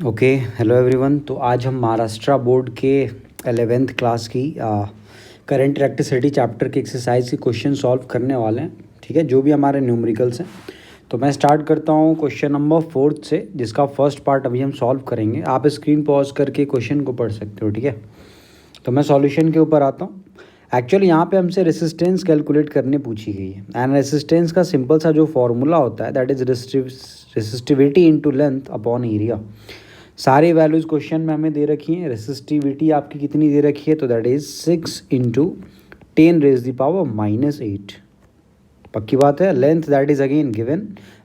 Okay, hello everyone. तो आज हम महाराष्ट्र बोर्ड के 11th क्लास की करंट इलेक्ट्रिसिटी चैप्टर के एक्सरसाइज की क्वेश्चन सॉल्व करने वाले हैं। ठीक है, जो भी हमारे न्यूमेरिकल्स हैं। तो मैं स्टार्ट करता हूँ क्वेश्चन नंबर 4 से, जिसका फर्स्ट पार्ट अभी हम सॉल्व करेंगे। आप स्क्रीन पॉज करके क्वेश्चन को पढ़ सकते हो। ठीक है, तो मैं सॉल्यूशन के ऊपर आता हूँ। एक्चुअली यहाँ पे हमसे रेसिस्टेंस कैलकुलेट करने पूछी गई है। एंड रेसिस्टेंस का सिंपल सा जो फॉर्मूला होता है, that is resistivity into length upon area. सारी वैल्यूज़ क्वेश्चन में हमें दे रखी हैं। रेसिस्टिविटी आपकी कितनी दे रखी है, तो दैट इज 6 इंटू 10⁻⁻8। पक्की बात है। Length that is again given.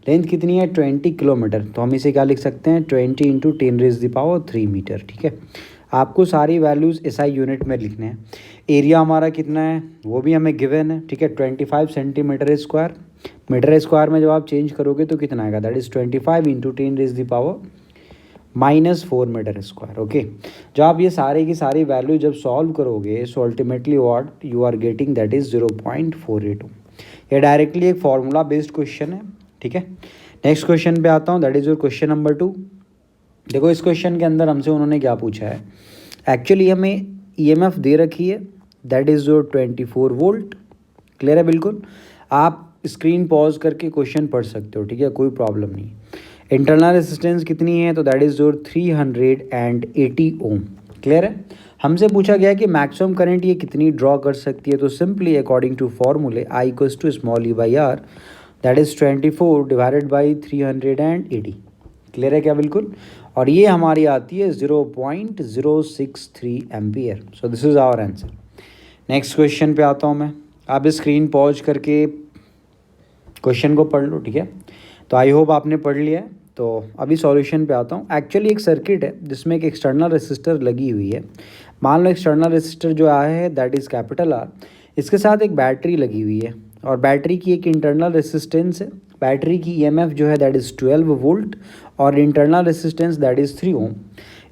Length कितनी है, 20 किलोमीटर। तो हम इसे क्या लिख सकते हैं, 20 इंटू 10⁻3 मीटर। ठीक है, आपको सारी वैल्यूज़ एसआई यूनिट में लिखने हैं। एरिया हमारा कितना है वो भी हमें गिवन है। ठीक है, 25 सेंटीमीटर स्क्वायर। मीटर स्क्वायर में जब आप चेंज करोगे तो कितना आएगा, that is 25 into 10⁻⁻4 metre square. Okay, जब आप ये सारे की सारी वैल्यू जब सॉल्व करोगे, so ultimately what you are getting, that is 0.482। ये डायरेक्टली एक फार्मूला बेस्ड क्वेश्चन है। ठीक है, नेक्स्ट क्वेश्चन पे आता हूँ, that is your question number 2। देखो, इस क्वेश्चन के अंदर हमसे उन्होंने क्या पूछा है। एक्चुअली हमें ईएमएफ दे रखी है, that is your 24 volt. Clear है बिल्कुल। आप स्क्रीन पॉज करके क्वेश्चन पढ़ सकते हो। ठीक है, कोई प्रॉब्लम नहीं। इंटरनल रेजिस्टेंस कितनी है, तो that is your 380 ohm. Clear है। हमसे पूछा गया कि मैक्सिमम करंट ये कितनी ड्रॉ कर सकती है। तो सिंपली अकॉर्डिंग टू फॉर्मूले I equals to small E by R, that is 24 divided by 380। Clear है क्या, बिल्कुल। और ये हमारी आती है 0.063 ampere. So this is our answer. Next question पे आता हूँ मैं। आप स्क्रीन पॉज करके क्वेश्चन को पढ़ लो। ठीक है, तो आई होप आपने पढ़ लिया है। तो अभी सॉल्यूशन पे आता हूँ। एक्चुअली एक सर्किट है जिसमें एक एक्सटर्नल रेसिस्टर लगी हुई है। मान लो एक्सटर्नल रेसिस्टर जो आया है दैट इज़ कैपिटल आर। इसके साथ एक बैटरी लगी हुई है और बैटरी की एक इंटरनल रेसिस्टेंस है। बैटरी की ईएमएफ जो है दैट इज़ 12 वोल्ट और इंटरनल रेसिस्टेंस दैट इज़ 3 ओम।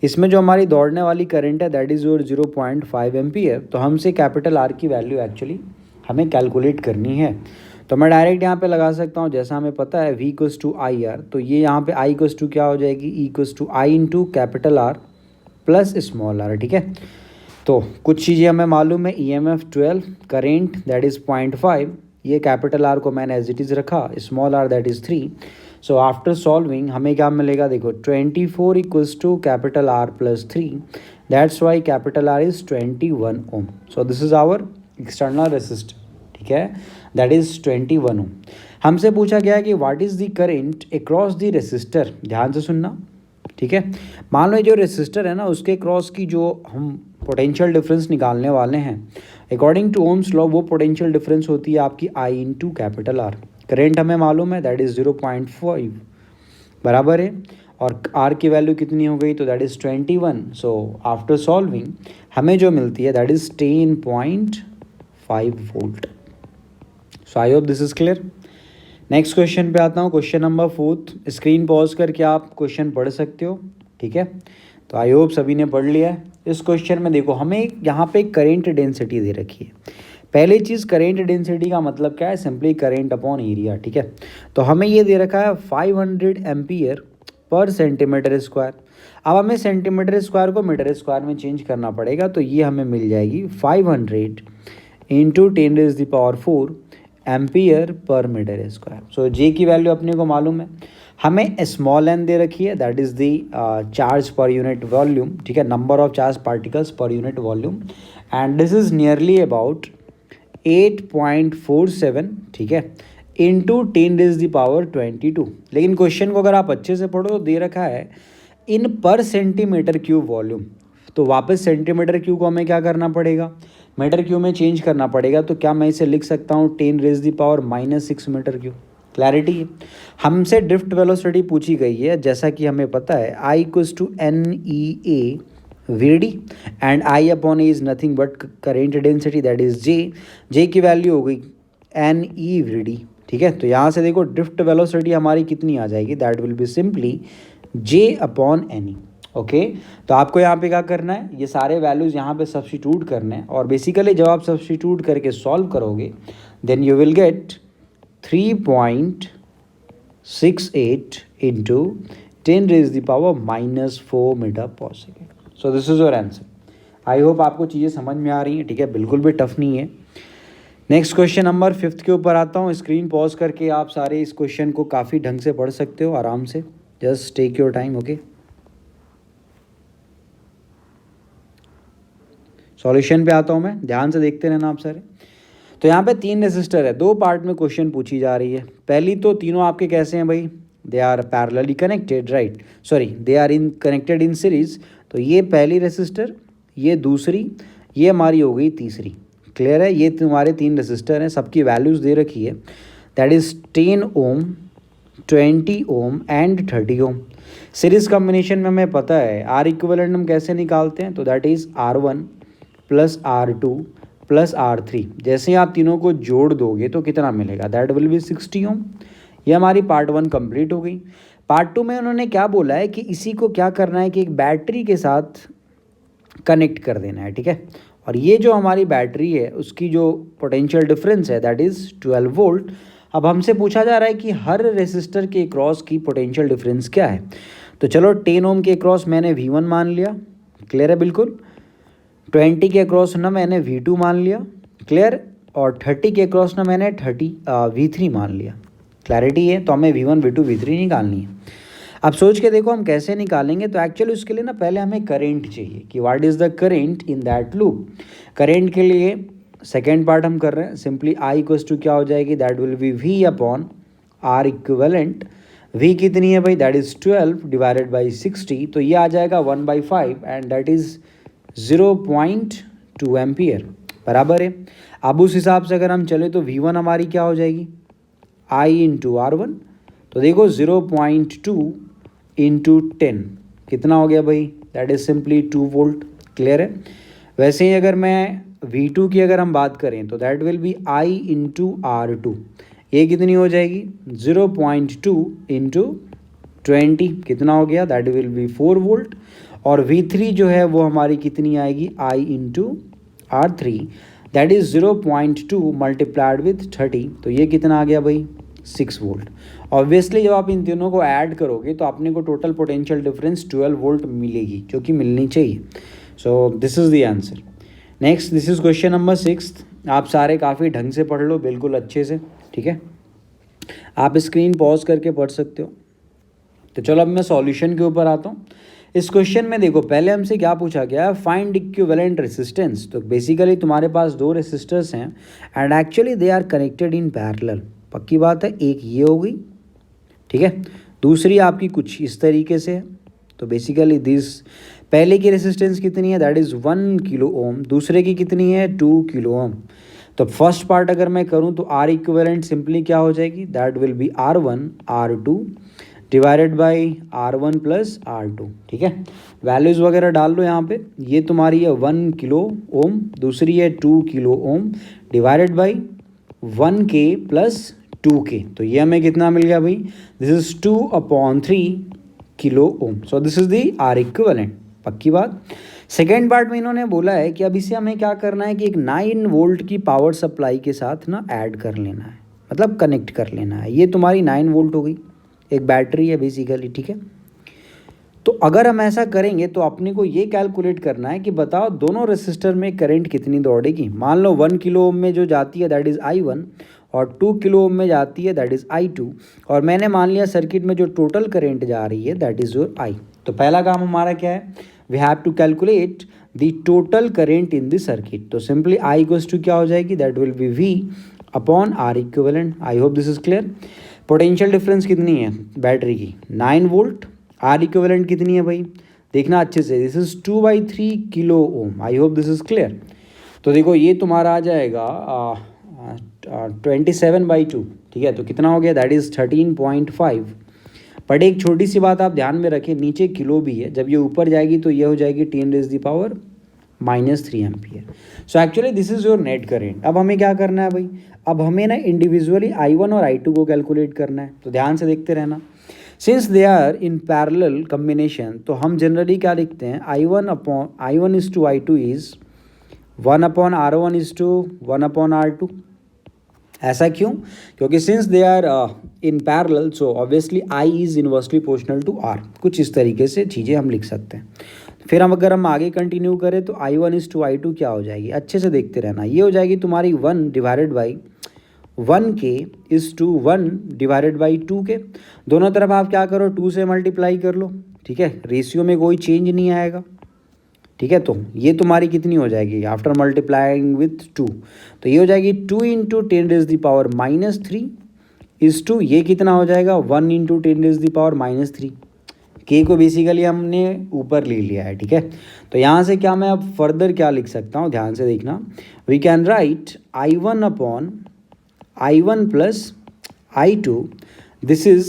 इसमें जो हमारी दौड़ने वाली करंट है दैट इज़ योर 0.5 एम्पियर। तो हमसे कैपिटल आर की वैल्यू एक्चुअली हमें कैलकुलेट करनी है। तो मैं डायरेक्ट यहाँ पे लगा सकता हूँ, जैसा हमें पता है V equals to I R. तो ये यहाँ पे I इक्वल्स टू क्या हो जाएगी, E equals to I into capital R plus small R. ठीक है, तो कुछ चीज़ें हमें मालूम है। EMF 12, current that is 0.5। ये कैपिटल आर को मैंने एज इट इज़ रखा, small R that is 3। So after solving हमें क्या मिलेगा, देखो 24 equals to capital R plus 3, that's why capital R is 21 ohm. So this is our external resistor. ठीक है, दैट इज़ 21 ओम। हमसे पूछा गया कि what is the current across the resistor. ध्यान से सुनना। ठीक है, मान लो जो रेसिस्टर है ना, उसके क्रॉस की जो हम पोटेंशियल डिफरेंस निकालने वाले हैं, अकॉर्डिंग टू ओम्स लॉ वो पोटेंशियल डिफरेंस होती है आपकी आई इंटू कैपिटल आर। करेंट हमें मालूम है दैट इज़ 0.5 बराबर है, और आर की वैल्यू कितनी हो गई, तो that is 21। So after solving हमें जो मिलती है that is 10.5 volt. So I hope this is clear. Next question पे आता हूँ, क्वेश्चन नंबर 4। स्क्रीन पॉज करके आप क्वेश्चन पढ़ सकते हो। ठीक है, तो आई होप सभी ने पढ़ लिया है। इस क्वेश्चन में देखो, हमें यहाँ पे करेंट डेंसिटी दे रखी है। पहली चीज़, करेंट डेंसिटी का मतलब क्या है, सिंपली करेंट अपॉन एरिया। ठीक है, तो हमें ये दे रखा है 500 एम्पियर पर सेंटीमीटर स्क्वायर। अब हमें सेंटीमीटर स्क्वायर को मीटर स्क्वायर में चेंज करना पड़ेगा। तो ये हमें मिल जाएगी 500 into 10⁻4 ampere per metre square. सो जे की वैल्यू अपने को मालूम है। हमें स्मॉल एन दे रखी है, that is the charge per unit volume. ठीक है, number of charge particles per unit volume, and this is nearly about 8.47। ठीक है, इंटू 10⁻22। लेकिन क्वेश्चन को अगर आप अच्छे से पढ़ो तो दे रखा है इन पर सेंटीमीटर क्यूब वॉल्यूम। तो वापस सेंटीमीटर क्यूब को हमें क्या करना पड़ेगा, मीटर क्यूब में चेंज करना पड़ेगा। तो क्या मैं इसे लिख सकता हूँ 10⁻⁻6 मीटर क्यूब। क्लैरिटी है। हमसे ड्रिफ्ट वेलोसिटी पूछी गई है, जैसा कि हमें पता है I equals to NEA VD and I upon A is nothing but current density that is J की वैल्यू हो गई NE VD। ठीक है, तो यहाँ से देखो ड्रिफ्ट वेलोसिटी हमारी कितनी आ जाएगी, that will be simply J upon NE। Okay, तो आपको यहाँ पे क्या करना है, ये सारे वैल्यूज़ यहाँ पे सब्स्टिट्यूट करने हैं। और बेसिकली जब आप सब्स्टिट्यूट करके सॉल्व करोगे then you will get 3.68 into 10 raised the power -4 metre per second. So this is your answer. I hope आपको चीज़ें समझ में आ रही हैं, ठीक है, बिल्कुल भी टफ नहीं है। नेक्स्ट क्वेश्चन नंबर 5 के ऊपर आता हूँ। स्क्रीन पॉज करके आप सारे इस क्वेश्चन को काफ़ी ढंग से पढ़ सकते हो आराम से। Just take your time, okay. Solution पे आता हूँ मैं, ध्यान से देखते रहना आप सारे। तो यहाँ पे 3 रेसिस्टर है, 2 पार्ट में क्वेश्चन पूछी जा रही है। पहली तो तीनों आपके कैसे हैं भाई, they are parallelly connected, right, sorry they are in connected in series. तो ये पहली रेसिस्टर, ये दूसरी, ये हमारी हो गई तीसरी। क्लियर है, ये तुम्हारे 3 रेसिस्टर हैं, सबकी वैल्यूज़ दे रखी है। That is 10 ohm, 20 ohm and 30 ohm. Series combination में हमें पता है आर इक्विवेलेंट हम कैसे निकालते हैं, तो that is R1 plus R2 plus R3। जैसे आप तीनों को जोड़ दोगे तो कितना मिलेगा, दैट विल बी 60 ओम। ये हमारी पार्ट 1 कंप्लीट हो गई। पार्ट 2 में उन्होंने क्या बोला है कि इसी को क्या करना है कि एक बैटरी के साथ कनेक्ट कर देना है, ठीक है। और ये जो हमारी बैटरी है उसकी जो पोटेंशियल डिफरेंस है दैट इज़ 12 वोल्ट। अब हमसे पूछा जा रहा है कि हर रेसिस्टर के क्रॉस की पोटेंशियल डिफरेंस क्या है। तो चलो 10 ओम के क्रॉस मैंने V1 मान लिया, क्लियर है बिल्कुल। 20 के क्रॉस ना मैंने V2 मान लिया, क्लियर। और 30 के क्रॉस ना मैंने V3 मान लिया। क्लैरिटी है, तो हमें V1 V2 V3 निकालनी है। अब सोच के देखो हम कैसे निकालेंगे। तो एक्चुअली उसके लिए ना पहले हमें करंट चाहिए कि what is the current in that loop. Current के लिए सेकेंड पार्ट हम कर रहे हैं, सिंपली आई इक्वल्स टू क्या हो जाएगी, that will be V upon R equivalent. V कितनी है भाई, दैट इज़ 12 डिवाइडेड बाई 60। तो ये आ जाएगा 1/5 एंड दैट इज़ 0.2 एम्पियर, बराबर है। अब उस हिसाब से अगर हम चले तो V1 हमारी क्या हो जाएगी, I इंटू R1। तो देखो 0.2 इंटू 10 कितना हो गया भाई, that is simply 2 volt, clear है। वैसे ही अगर मैं V2 की अगर हम बात करें तो that will B I into R2। ये कितनी हो जाएगी, 0.2 इंटू 20 कितना हो गया, दैट विल बी 4 वोल्ट। और V3 जो है वो हमारी कितनी आएगी, I into R3 that is 0.2 multiplied with 30। तो ये कितना आ गया भाई, 6 वोल्ट। ऑब्वियसली जब आप इन तीनों को ऐड करोगे तो आपने को टोटल पोटेंशियल डिफरेंस 12 वोल्ट मिलेगी, जो कि मिलनी चाहिए। सो this is the answer. Next, this is question number 6। आप सारे काफ़ी ढंग से पढ़ लो, बिल्कुल अच्छे से, ठीक है। आप स्क्रीन पॉज करके पढ़ सकते हो। तो चलो अब मैं सॉल्यूशन के ऊपर आता हूँ। इस क्वेश्चन में देखो पहले हमसे क्या पूछा गया है, फाइंड इक्विवेलेंट रेसिस्टेंस। तो बेसिकली तुम्हारे पास 2 रेसिस्टर्स हैं and actually they are connected in parallel. पक्की बात है, एक ये हो गई, ठीक है, दूसरी आपकी कुछ इस तरीके से है। तो बेसिकली दिस पहले की रेसिस्टेंस कितनी है, दैट इज़ 1 किलो ओम, दूसरे की कितनी है 2 किलो ओम। तो फर्स्ट पार्ट अगर मैं करूं तो आर इक्विवेलेंट सिंपली क्या हो जाएगी, that will B R1 R2 divided by R1 plus R2, ठीक है। वैल्यूज़ वगैरह डाल लो यहाँ पे। ये तुम्हारी है 1 किलो ओम, दूसरी है 2 kilo ohm divided by 1K plus 2K। तो ये हमें कितना मिल गया भाई, this is 2/3 kilo ohm. So this is the R equivalent, पक्की बात। सेकेंड पार्ट में इन्होंने बोला है कि अब इसे हमें क्या करना है कि एक 9 वोल्ट की पावर सप्लाई के साथ ना ऐड कर लेना है, मतलब कनेक्ट कर लेना है। ये तुम्हारी 9 वोल्ट हो गई, एक बैटरी है बेसिकली, ठीक है। तो अगर हम ऐसा करेंगे तो अपने को ये कैलकुलेट करना है कि बताओ दोनों रेसिस्टर में करंट कितनी दौड़ेगी। मान लो 1 किलो ओम में जो जाती है दैट इज़ I1 और 2 किलो ओम में जाती है दैट इज़ I2। और मैंने मान लिया सर्किट में जो टोटल करंट जा रही है दैट इज़ योर I। तो पहला काम हमारा क्या है, we have to calculate the total current in the circuit. तो सिंपली I इक्वल्स टू क्या हो जाएगी, that will be V upon R equivalent. I hope this is clear. Potential difference कितनी है बैटरी की, 9 वोल्ट। आर इक्विवेलेंट कितनी है भाई, देखना अच्छे से, this is 2/3 kilo Om. I hope this is clear. तो देखो ये तुम्हारा आ जाएगा 27/2, ठीक है। तो कितना हो गया, दैट इज़ 13.5। बट एक छोटी सी बात आप ध्यान में रखें, नीचे किलो भी है, जब ये ऊपर जाएगी तो ये हो जाएगी 10 raise the power -3 ampere. So actually this is your net current. अब हमें क्या करना है भाई, अब हमें ना इंडिविजुअली I1 और I2 को कैलकुलेट करना है। तो ध्यान से देखते रहना, since they are in parallel combination, तो हम जनरली क्या लिखते हैं, I1 is to I2 is 1/R1 is to 1/R2। ऐसा क्यों? क्योंकि since they are in parallel so obviously I is inversely proportional to R. कुछ इस तरीके से चीज़ें हम लिख सकते हैं। फिर हम अगर हम आगे कंटिन्यू करें तो I1:I2 क्या हो जाएगी, अच्छे से देखते रहना। ये हो जाएगी तुम्हारी 1 divided by 1K is to 1 divided by 2K। दोनों तरफ आप क्या करो, 2 से मल्टीप्लाई कर लो, ठीक है। रेशियो में कोई चेंज नहीं आएगा, ठीक है। तो ये तुम्हारी कितनी हो जाएगी आफ्टर मल्टीप्लाइंग विथ 2, तो ये हो जाएगी 2 इंटू 10⁻³ इज़ टू, ये कितना हो जाएगा 1 इंटू 10⁻³ के को बेसिकली हमने ऊपर ले लिया है, ठीक है। तो यहाँ से क्या मैं अब फर्दर क्या लिख सकता हूँ, ध्यान से देखना। We can write I1 plus I2, this is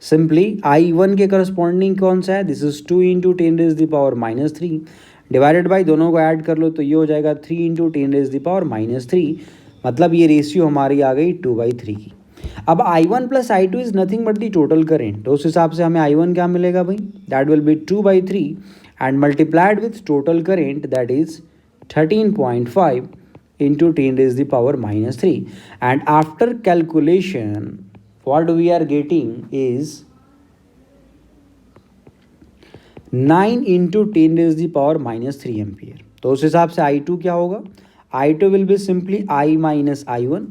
simply I1 के करस्पॉन्डिंग कौन सा है, this is 2 into 10⁻³ divided by, दोनों को ऐड कर लो तो ये हो जाएगा 3 इंटू 10⁻³, मतलब ये रेशियो हमारी आ गई 2/3 की। अब I1 plus I2 is nothing but the total current, तो उस हिसाब से हमें I1 क्या मिलेगा भाई, that will B 2/3 and multiplied with total current that is 13.5 into 10⁻³ and after calculation what we are getting is 9 into 10⁻³ ampere. तो उस हिसाब से I2 क्या होगा, I2 will be simply I minus I1।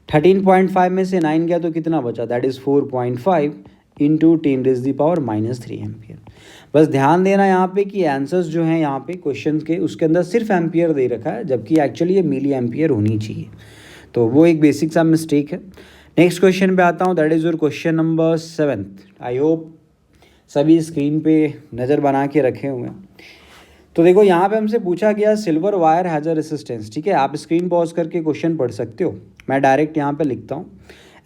13.5 में से 9 गया तो कितना बचा, दैट इज़ 4.5 इंटू 10⁻³ एम्पियर। बस ध्यान देना यहाँ पे कि आंसर्स जो हैं यहाँ पे क्वेश्चन के, उसके अंदर सिर्फ एम्पियर दे रखा है, जबकि एक्चुअली ये मिली एम्पियर होनी चाहिए। तो वो एक बेसिक सा मिस्टेक है। नेक्स्ट क्वेश्चन पे आता हूँ, that is your question number 7। I hope सभी स्क्रीन पे नज़र बना के रखे हुए हैं। तो देखो यहाँ पे हमसे पूछा गया silver wire has a resistance, ठीक है। आप स्क्रीन पॉज करके क्वेश्चन पढ़ सकते हो, मैं डायरेक्ट यहाँ पे लिखता हूँ।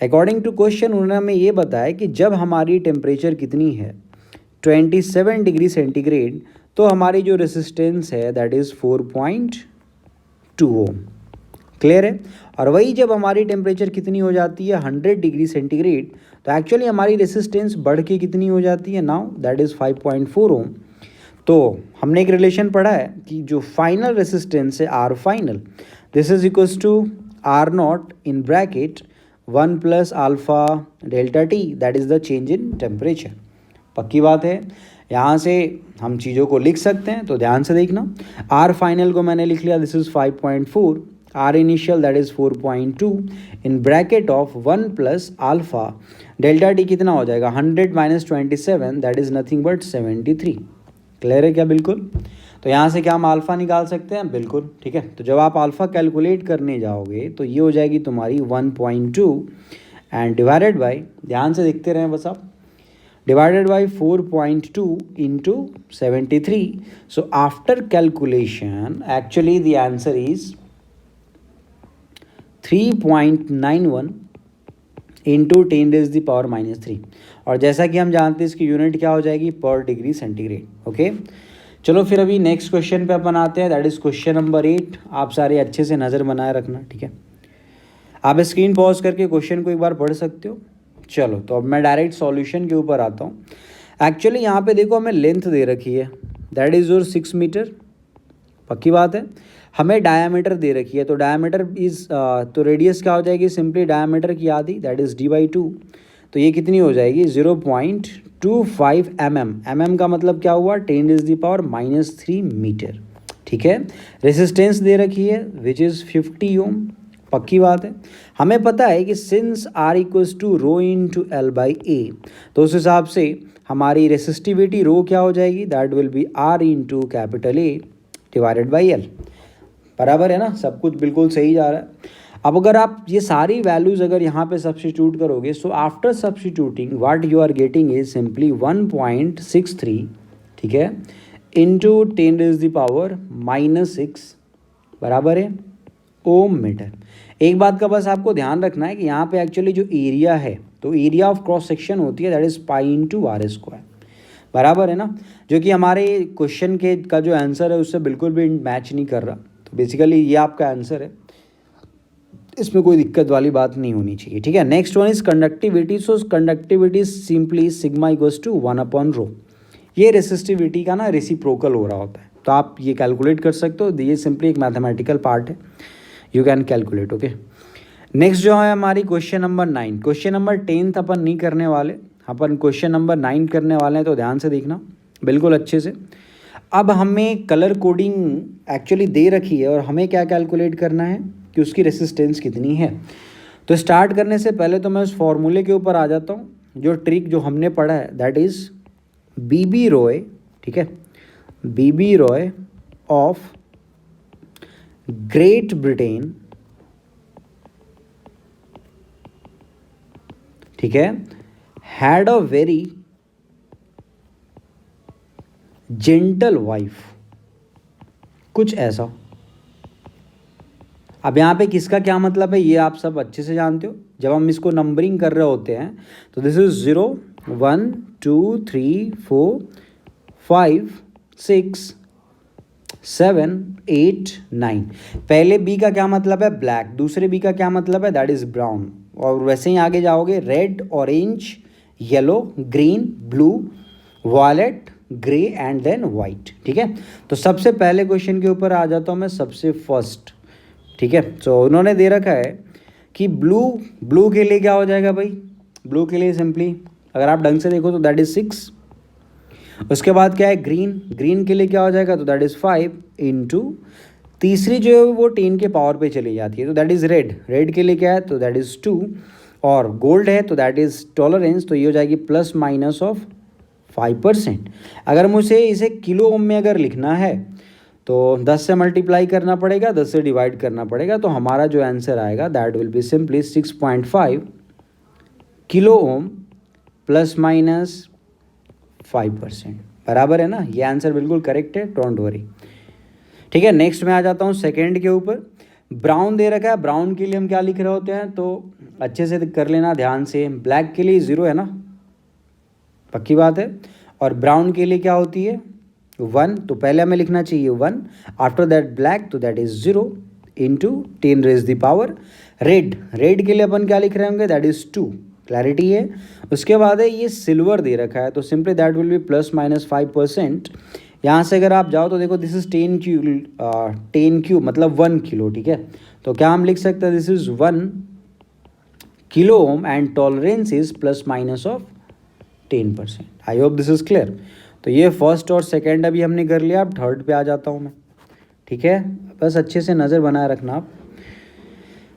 अकॉर्डिंग टू क्वेश्चन उन्होंने हमें ये बताया कि जब हमारी टेम्परेचर कितनी है 27 डिग्री सेंटीग्रेड, तो हमारी जो रेसिस्टेंस है दैट इज़ 4.2 ओम। क्लियर है। और वही जब हमारी टेम्परेचर कितनी हो जाती है 100 डिग्री सेंटीग्रेड, तो एक्चुअली हमारी रेसिस्टेंस बढ़ के कितनी हो जाती है नाउ, दैट इज़ 5.4 ओम। तो हमने एक रिलेशन पढ़ा है कि जो फाइनल रेसिस्टेंस है R final, this is equals to R0 in bracket 1 plus alpha delta T, that is the change in temperature. पक्की बात है, यहाँ से हम चीज़ों को लिख सकते हैं, तो ध्यान से देखना। आर फाइनल को मैंने लिख लिया, this is 5.4, R initial that is 4.2 in bracket of 1 plus alpha delta t कितना हो जाएगा 100 minus 27 that is nothing but 73। Clear है क्या? बिल्कुल। तो यहाँ से क्या हम अल्फ़ा निकाल सकते हैं? बिल्कुल, ठीक है। तो जब आप अल्फ़ा कैलकुलेट करने जाओगे तो ये हो जाएगी तुम्हारी 1.2 एंड डिवाइडेड बाई, ध्यान से देखते रहें बस आप, divided by 4.2 into 73। So after calculation actually the answer is 3.91 into 10⁻³ और जैसा कि हम जानते हैं इसकी यूनिट क्या हो जाएगी, पर डिग्री सेंटीग्रेड। ओके, चलो फिर अभी नेक्स्ट क्वेश्चन पे अपन आते हैं, दैट इज़ क्वेश्चन नंबर 8। आप सारे अच्छे से नज़र बनाए रखना, ठीक है। आप स्क्रीन पॉज करके क्वेश्चन को एक बार पढ़ सकते हो। चलो तो अब मैं डायरेक्ट सॉल्यूशन के ऊपर आता हूँ। एक्चुअली यहाँ पे देखो हमें लेंथ दे रखी है, दैट इज़ योर 6 मीटर। पक्की बात है। हमें डायामीटर दे रखी है, तो डायामीटर इज़ तो रेडियस क्या हो जाएगी, सिंपली डायामीटर की आधी, दैट इज़ d/2। तो ये कितनी हो जाएगी 0.25 mm का मतलब क्या हुआ 10⁻³ मीटर, ठीक है। रेसिस्टेंस दे रखी है विच इज़ 50 ओम। पक्की बात है। हमें पता है कि since R equals to rho into L/A, तो उस हिसाब से हमारी रेसिस्टिविटी रो क्या हो जाएगी, that will B R into capital A divided by L। बराबर है ना, सब कुछ बिल्कुल सही जा रहा है। अब अगर आप ये सारी वैल्यूज़ अगर यहाँ पे सब्स्टिट्यूट करोगे, so after substituting what you are getting is simply 1.63, ठीक है, इंटू 10⁻⁻6 बराबर है ओम मीटर। एक बात का बस आपको ध्यान रखना है कि यहाँ पे एक्चुअली जो एरिया है, तो एरिया ऑफ क्रॉस सेक्शन होती है that is pi into R², बराबर है ना, जो कि हमारे क्वेश्चन के का जो आंसर है उससे बिल्कुल भी मैच नहीं कर रहा। तो बेसिकली ये आपका आंसर है, इसमें कोई दिक्कत वाली बात नहीं होनी चाहिए, ठीक है। Next one is conductivity. So conductivity simply sigma equals to 1/ρ। ये रेसिस्टिविटी का ना रेसिप्रोकल हो रहा होता है, तो आप ये कैलकुलेट कर सकते हो। ये सिंपली एक मैथमेटिकल पार्ट है, you can calculate. Okay, next जो है हमारी क्वेश्चन नंबर 9। क्वेश्चन नंबर 10 अपन नहीं करने वाले, अपन क्वेश्चन नंबर 9 करने वाले हैं, तो ध्यान से देखना बिल्कुल अच्छे से। अब हमें कलर कोडिंग एक्चुअली दे रखी है और हमें क्या कैलकुलेट करना है कि उसकी रेसिस्टेंस कितनी है। तो स्टार्ट करने से पहले तो मैं उस फॉर्मूले के ऊपर आ जाता हूँ, जो ट्रिक जो हमने पढ़ा है दैट इज़ बीबी रॉय, ठीक है, बीबी रॉय ऑफ ग्रेट ब्रिटेन, ठीक है, had a very gentle wife, कुछ ऐसा। अब यहाँ पे किसका क्या मतलब है ये आप सब अच्छे से जानते हो। जब हम इसको नंबरिंग कर रहे होते हैं तो दिस इज 0 1 2 3 4 5 6 7 8 9। पहले बी का क्या मतलब है ब्लैक, दूसरे बी का क्या मतलब है दैट इज ब्राउन, और वैसे ही आगे जाओगे red, orange, yellow, green, blue, violet, grey and then white, ठीक है। तो सबसे पहले क्वेश्चन के ऊपर आ जाता हूँ मैं सबसे फर्स्ट, ठीक है। सो उन्होंने दे रखा है कि ब्लू के लिए क्या हो जाएगा भाई, ब्लू के लिए सिंपली अगर आप ढंग से देखो तो दैट इज 6। उसके बाद क्या है ग्रीन के लिए क्या हो जाएगा तो दैट इज़ 5 इंटू तीसरी जो है वो 10 के पावर पे चली जाती है तो दैट इज़ रेड के लिए क्या है तो दैट इज़ 2, और गोल्ड है तो दैट इज़ टॉलरेंस, तो ये हो जाएगी प्लस माइनस ऑफ 5%। अगर मुझे इसे किलो ओम में अगर लिखना है तो 10 से मल्टीप्लाई करना पड़ेगा, 10 से डिवाइड करना पड़ेगा, तो हमारा जो आंसर आएगा that will be simply 6.5 kilo ohm plus minus 5%, बराबर है ना। ये आंसर बिल्कुल करेक्ट है, डोंट वरी, ठीक है। नेक्स्ट में आ जाता हूँ सेकेंड के ऊपर। ब्राउन दे रखा है, ब्राउन के लिए हम क्या लिख रहे होते हैं तो अच्छे से कर लेना ध्यान से। ब्लैक के लिए 0 है ना, पक्की बात है, और ब्राउन के लिए क्या होती है 1, तो पहले हमें लिखना चाहिए 1, आफ्टर दैट ब्लैक तो that is 0 into 10 raise the power. Red के लिए अपन क्या लिख रहे होंगे दैट इज 2, क्लैरिटी है। उसके बाद है ये सिल्वर दे रखा है तो simply that will B plus minus 5%। यहाँ से अगर आप जाओ तो देखो दिस इज 10 क्यूब मतलब 1 किलो, ठीक है। तो क्या हम लिख सकते हैं this is 1 kilo ohm and tolerance is plus minus of 10%। I hope this is clear. तो ये फर्स्ट और सेकेंड अभी हमने कर लिया, अब थर्ड पे आ जाता हूँ मैं, ठीक है। बस अच्छे से नज़र बनाए रखना आप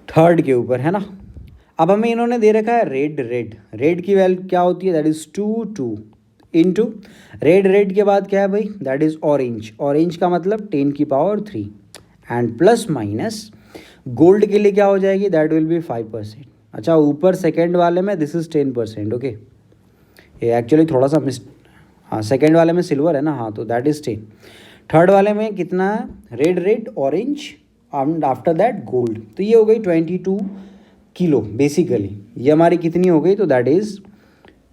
थर्ड के ऊपर, है ना। अब हमें इन्होंने दे रखा है रेड की वैल्यू क्या होती है दैट इज़ 2 इंटू रेड के बाद क्या है भाई दैट इज़ ऑरेंज का मतलब 10 की power 3 and plus minus gold के लिए क्या हो जाएगी दैट विल बी 5%। अच्छा ऊपर सेकेंड वाले में दिस इज़ 10%, ओके। ये एक्चुअली थोड़ा सा हाँ सेकेंड वाले में सिल्वर है ना, हाँ तो दैट इज़ 10। थर्ड वाले में कितना है red orange and after that gold, तो ये हो गई 22 किलो बेसिकली। ये हमारी कितनी हो गई तो that is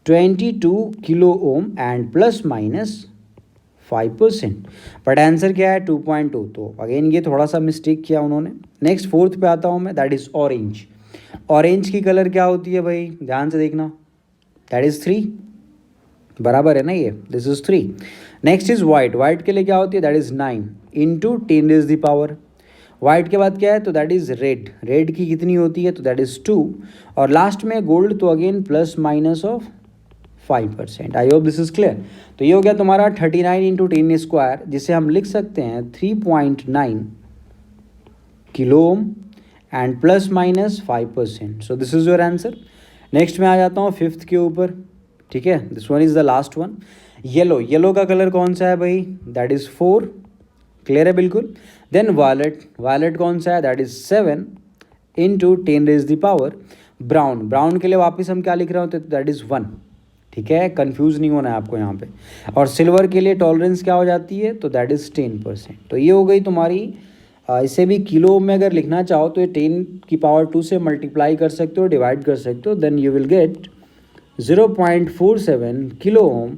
22 kilo ohm and plus minus 5%, but answer क्या है 2.2। तो अगेन ये थोड़ा सा मिस्टेक किया उन्होंने। नेक्स्ट फोर्थ पे आता हूँ मैं, दैट इज़ ऑरेंज की कलर क्या होती है भाई ध्यान से देखना, दैट इज़ 3, बराबर है ना ये, this is 3। Next is white के लिए क्या होती है that is 9 into 10 raise the power. White के बाद क्या है तो दैट इज़ रेड की कितनी होती है तो दैट इज़ 2, और लास्ट में गोल्ड तो again plus minus of 5%। I hope this is clear. तो ये हो गया तुम्हारा 39 इंटू 10 स्क्वायर, जिसे हम लिख सकते हैं 3.9 kilo ohm and plus minus 5%। So this is your answer. Next में आ जाता हूँ फिफ्थ के ऊपर, ठीक है। This one is the last one. Yellow का कलर कौन सा है भाई दैट इज़ 4, क्लियर है बिल्कुल। देन वायलेट कौन सा है that is 7 into 10 raise the power. Brown के लिए वापस हम क्या लिख रहे होते दैट इज़ 1, ठीक है, कंफ्यूज नहीं होना है आपको यहाँ पे। और सिल्वर के लिए टॉलरेंस क्या हो जाती है तो दैट इज़ 10%। तो ये हो गई तुम्हारी, इसे भी किलो में अगर लिखना चाहो तो ये 10 की पावर 2 से मल्टीप्लाई कर सकते हो, डिवाइड कर सकते हो, then you will get 0.47 kilo ohm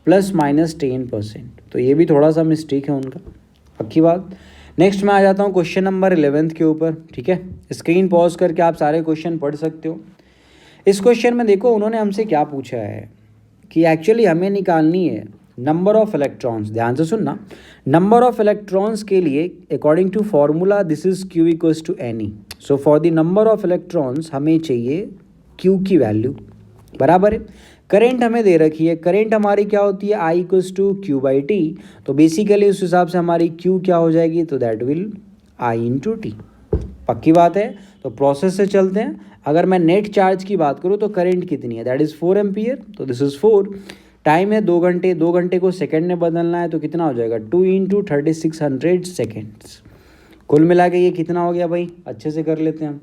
plus minus 10%। तो ये भी थोड़ा सा मिस्टेक है उनका, पक्की बात। नेक्स्ट मैं आ जाता हूँ क्वेश्चन नंबर 11 के ऊपर, ठीक है। स्क्रीन पॉज करके आप सारे क्वेश्चन पढ़ सकते हो। इस क्वेश्चन में देखो उन्होंने हमसे क्या पूछा है कि एक्चुअली हमें निकालनी है नंबर ऑफ इलेक्ट्रॉन्स। ध्यान से सुनना, नंबर ऑफ इलेक्ट्रॉन्स के लिए according to formula this is Q equals to NE। So for the number of electrons हमें चाहिए Q की वैल्यू, बराबर है। करंट हमें दे रखी है, करंट हमारी क्या होती है, I equals to Q by T. तो बेसिकली उस हिसाब से हमारी Q क्या हो जाएगी, तो that will I into T. पक्की बात है। तो प्रोसेस से चलते हैं। अगर मैं नेट चार्ज की बात करूँ तो करंट कितनी है, दैट इज़ 4 एम्पियर, तो दिस इज़ 4। टाइम है 2 घंटे, 2 घंटे को सेकंड में बदलना है, तो कितना हो जाएगा 2 इंटू 3600 सेकेंड्स। कुल मिला के ये कितना हो गया भाई, अच्छे से कर लेते हैं हम।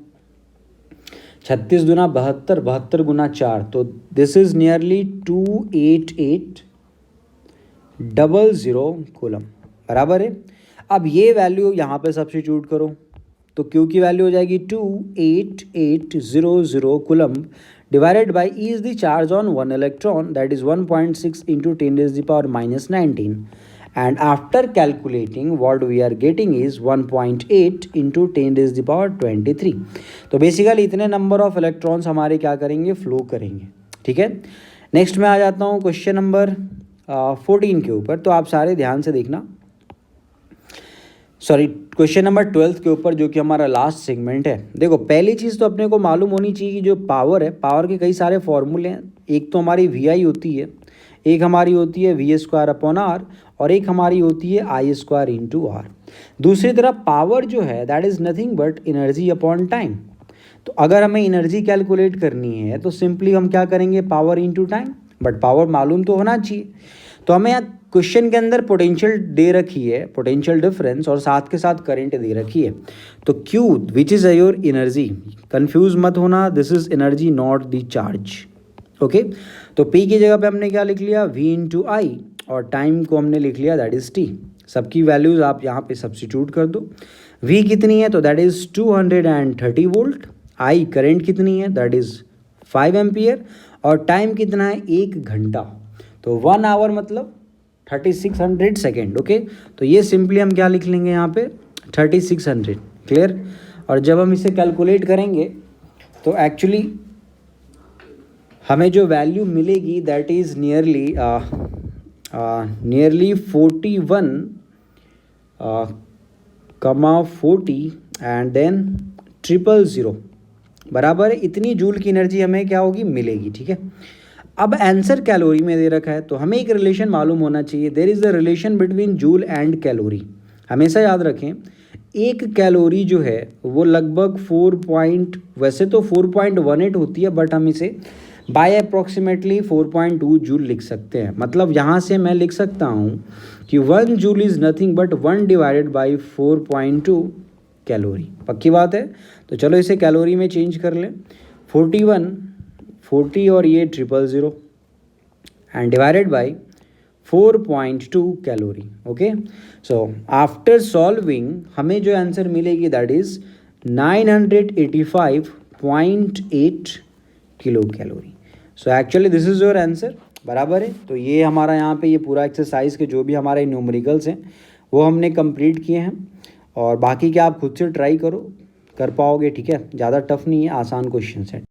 36 दूना 72, 72 गुना 4, तो दिस इज़ नियरली 28800 कूलम, बराबर है। अब ये वैल्यू यहाँ पे सब्स्टिट्यूट करो, तो Q की वैल्यू हो जाएगी 28800 coulomb divided by E is the charge on one electron, that is 1.6 into 10⁻⁻⁹ and after calculating what we are getting is 1.8 into 10⁻23। तो बेसिकली इतने नंबर ऑफ इलेक्ट्रॉन्स हमारे क्या करेंगे, फ्लो करेंगे, ठीक है। नेक्स्ट मैं आ जाता हूँ क्वेश्चन नंबर 14 के ऊपर। तो आप सारे ध्यान से देखना, सॉरी क्वेश्चन नंबर 12 के ऊपर, जो कि हमारा लास्ट सेगमेंट है। देखो पहली चीज़ तो अपने को मालूम होनी चाहिए कि जो पावर है, पावर के कई सारे फॉर्मूले हैं। एक तो हमारी VI होती है, एक हमारी होती है V²/R, और एक हमारी होती है I² इंटू R। दूसरी तरफ पावर जो है that is nothing but energy upon time. तो अगर हमें एनर्जी कैलकुलेट करनी है तो सिंपली हम क्या करेंगे, power into time, but power मालूम तो होना चाहिए। तो हमें यहाँ क्वेश्चन के अंदर पोटेंशियल दे रखी है, पोटेंशियल डिफरेंस, और साथ के साथ करंट दे रखी है। तो Q which is your energy, confuse मत होना, this is energy not the charge, okay. तो P की जगह पे हमने क्या लिख लिया, V इंटू I, और टाइम को हमने लिख लिया दैट इज़ T। सबकी वैल्यूज़ आप यहाँ पे सब्स्टिट्यूट कर दो। V कितनी है, तो that is 230 volt. I current कितनी है, दैट इज़ 5 एम्पियर, और टाइम कितना है, 1 घंटा। तो 1 आवर मतलब 3600 सेकेंड, ओके। तो ये सिंपली हम क्या लिख लेंगे यहाँ पे, 3600, क्लियर। और जब हम इसे कैलकुलेट करेंगे तो एक्चुअली हमें जो वैल्यू मिलेगी that is nearly 41,40 and then 000, बराबर है। इतनी जूल की एनर्जी हमें क्या होगी, मिलेगी, ठीक है। अब आंसर कैलोरी में दे रखा है, तो हमें एक रिलेशन मालूम होना चाहिए, there is the relation between joule and calorie. हमेशा याद रखें, एक कैलोरी जो है वो लगभग वैसे तो 4.18 होती है, बट हम इसे बाय अप्रॉक्सीमेटली 4.2 जूल लिख सकते हैं। मतलब यहाँ से मैं लिख सकता हूँ कि 1 joule is nothing but 1 divided by 4.2 calorie. पक्की बात है। तो चलो इसे कैलोरी में चेंज कर लें, 40 और ये 000 and divided by 4.2 calorie, okay. So after solving हमें जो आंसर मिलेगी that is 985.8 kilo calorie. So actually this is your answer, बराबर है। तो ये हमारा यहाँ पे ये पूरा एक्सरसाइज के जो भी हमारे न्यूमेरिकल्स हैं वो हमने कंप्लीट किए हैं, और बाकी क्या आप खुद से ट्राई करो, कर पाओगे, ठीक है। ज़्यादा टफ नहीं है, आसान क्वेश्चन है।